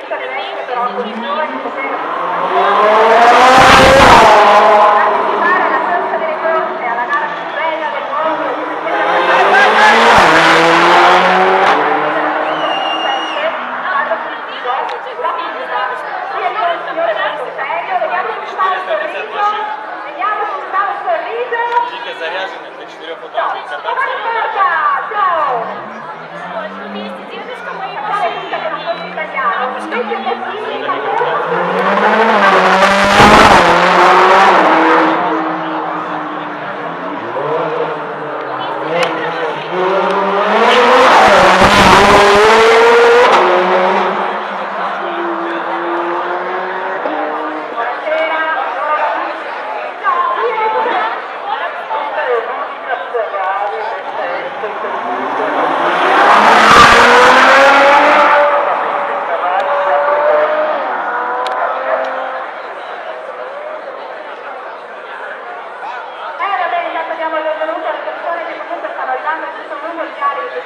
vita deve essere però condizione di poter partecipare alla corsa delle corse, alla gara più bella del mondo, Заряжены до 4 утра. Abbiamo benvenuto alle persone che comunque stanno arrivando, ci sono numeri chiari che